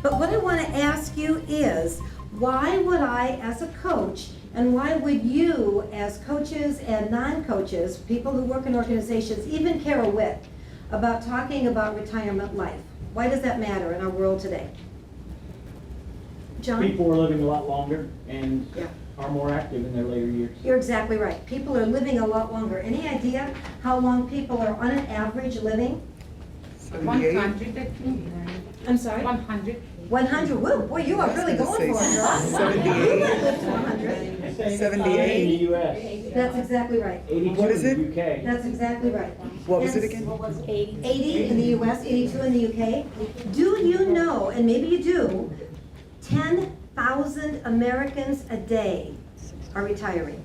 But what I want to ask you is, why would I, as a coach, and why would you, as coaches and non-coaches, people who work in organizations, even care a whit about talking about retirement life? Why does that matter in our world today? John? People are living a lot longer and Yeah. are more active in their later years. You're exactly right. People are living a lot longer. Any idea how long people are on an average living? 100. I'm sorry? 100. 100. Whoa, boy, you are really going for it, girl. 78. You might live to 100. 78. In the U.S. That's exactly right. 82 What is it? in the UK. That's exactly right. What was it And again? 80 in the US, 82 in the UK. Do you know, and maybe you do, 10,000 Americans a day are retiring?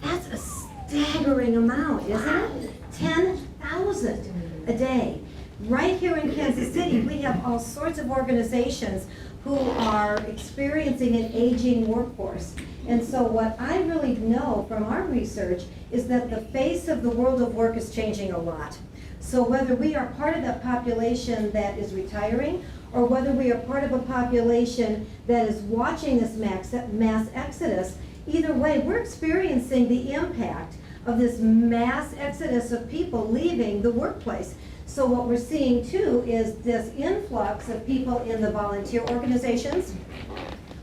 That's a staggering amount, isn't it? 10,000 a day. Right here in Kansas City, we have all sorts of organizations who are experiencing an aging workforce. And so what I really know from our research is that the face of the world of work is changing a lot. So whether we are part of that population that is retiring, or whether we are part of a population that is watching this mass exodus, either way, we're experiencing the impact of this mass exodus of people leaving the workplace. So what we're seeing too is this influx of people in the volunteer organizations.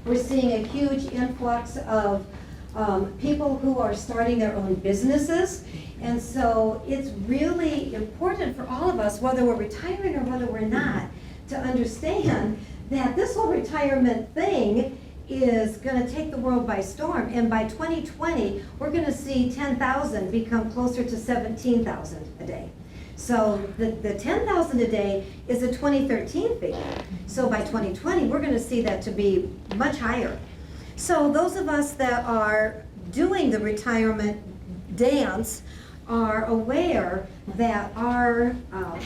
We're seeing a huge influx of people who are starting their own businesses. And so it's really important for all of us, whether we're retiring or whether we're not, to understand that this whole retirement thing is going to take the world by storm. And by 2020, we're going to see 10,000 become closer to 17,000 a day. So the 10,000 a day is a 2013 figure. So by 2020, we're going to see that to be much higher. So those of us that are doing the retirement dance are aware that our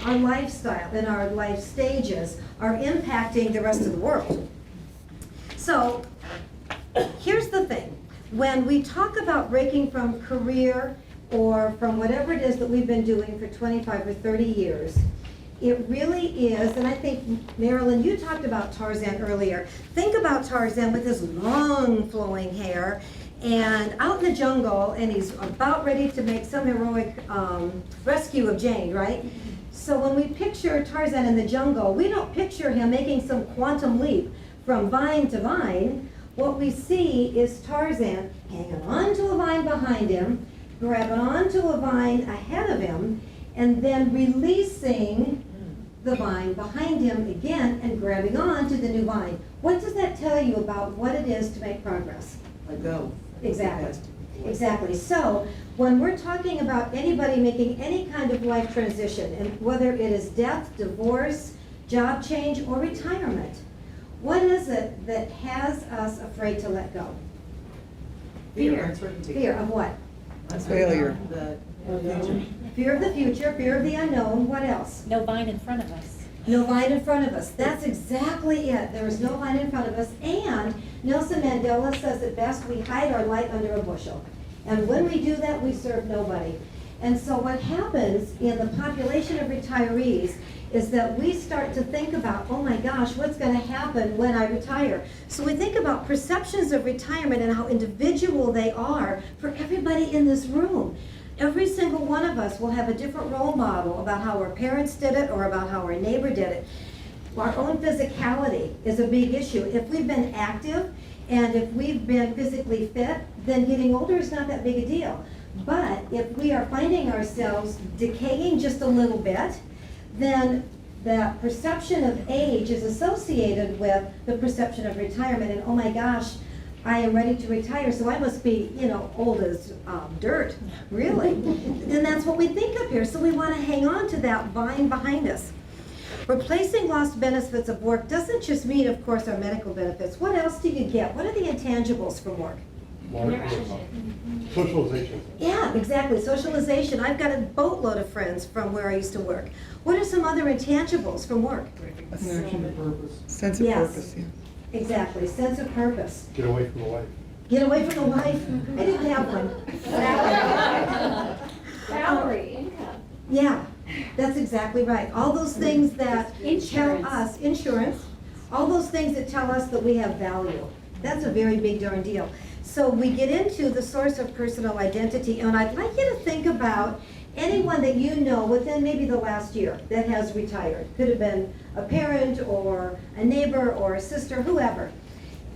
lifestyle and our life stages are impacting the rest of the world. So here's the thing. When we talk about breaking from career or from whatever it is that we've been doing for 25 or 30 years, it really is, and I think, Marilyn, you talked about Tarzan earlier. Think about Tarzan with his long flowing hair and out in the jungle, and he's about ready to make some heroic rescue of Jane, right? So when we picture Tarzan in the jungle, we don't picture him making some quantum leap from vine to vine. What we see is Tarzan hanging on to a vine behind him, grabbing onto a vine ahead of him, and then releasing the vine behind him again and grabbing on to the new vine. What does that tell you about what it is to make progress? Let go. Exactly. Exactly. So when we're talking about anybody making any kind of life transition, and whether it is death, divorce, job change, or retirement, what is it that has us afraid to let go? Fear. Uncertainty. Fear of what? Failure. Fear of the future, fear of the unknown. What else? No vine in front of us. No vine in front of us. That's exactly it. There is no vine in front of us. And Nelson Mandela says it best, we hide our light under a bushel. And when we do that, we serve nobody. And so what happens in the population of retirees is that we start to think about, oh my gosh, what's going to happen when I retire? So we think about perceptions of retirement and how individual they are for everybody in this room. Every single one of us will have a different role model about how our parents did it or about how our neighbor did it. Our own physicality is a big issue. If we've been active and if we've been physically fit, then getting older is not that big a deal. But if we are finding ourselves decaying just a little bit, then that perception of age is associated with the perception of retirement. And oh my gosh, I am ready to retire, so I must be, old as dirt, really. And that's what we think of here. So we want to hang on to that vine behind us. Replacing lost benefits of work doesn't just mean, of course, our medical benefits. What else do you get? What are the intangibles from work? Socialization. Yeah, exactly. Socialization. I've got a boatload of friends from where I used to work. What are some other intangibles from work? Connection to purpose. Sense of Yes. purpose, yeah. Exactly. Sense of purpose. Get away from the wife. Get away from the wife. I didn't have one. Salary, income. Yeah, that's exactly right. All those things that tell Insurance. us, insurance, all those things that tell us that we have value. That's a very big darn deal. So we get into the source of personal identity, and I'd like you to think about anyone that you know within maybe the last year that has retired. Could have been a parent or a neighbor or a sister, whoever.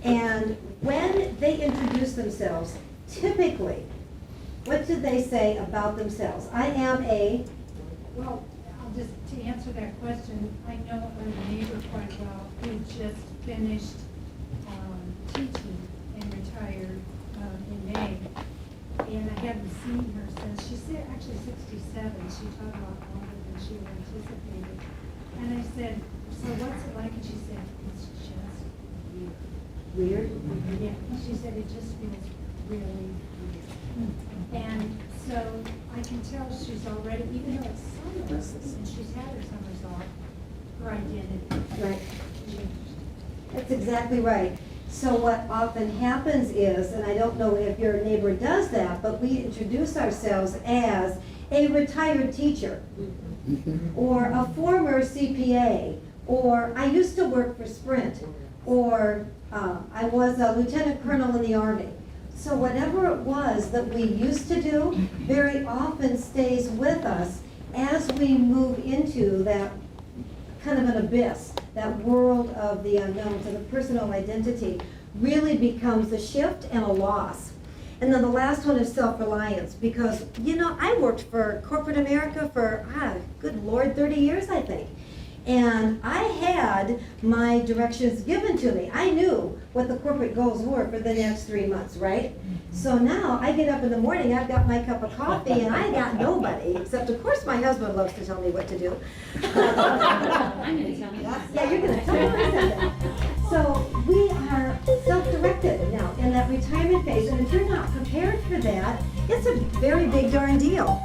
And when they introduce themselves, typically, what do they say about themselves? I am a, Well, I'll just, to answer that question, I know a neighbor quite well who just finished teaching and retired in May. And I haven't seen her since, she's actually 67, she taught a lot longer than she anticipated. And I said, so what's it like? And she said, it's just weird. weird. Yeah, she said it just feels really weird. And so I can tell she's already, even though it's summers, and she's had her summers off, her identity Right. changed. That's exactly right. So what often happens is, and I don't know if your neighbor does that, but we introduce ourselves as a retired teacher, or a former CPA, or I used to work for Sprint, or I was a lieutenant colonel in the Army. So whatever it was that we used to do, very often stays with us as we move into that kind of an abyss, that world of the unknown. So the personal identity really becomes a shift and a loss. And then the last one is self-reliance, because, you know, I worked for corporate America for, good Lord, 30 years, I think. And I had my directions given to me. I knew what the corporate goals were for the next 3 months, right? So now I get up in the morning, I've got my cup of coffee, and I got nobody, except of course my husband loves to tell me what to do. I'm gonna tell you. Yeah, you're gonna tell me what I said then. So we are self-directed now in that retirement phase, and if you're not prepared for that, it's a very big darn deal.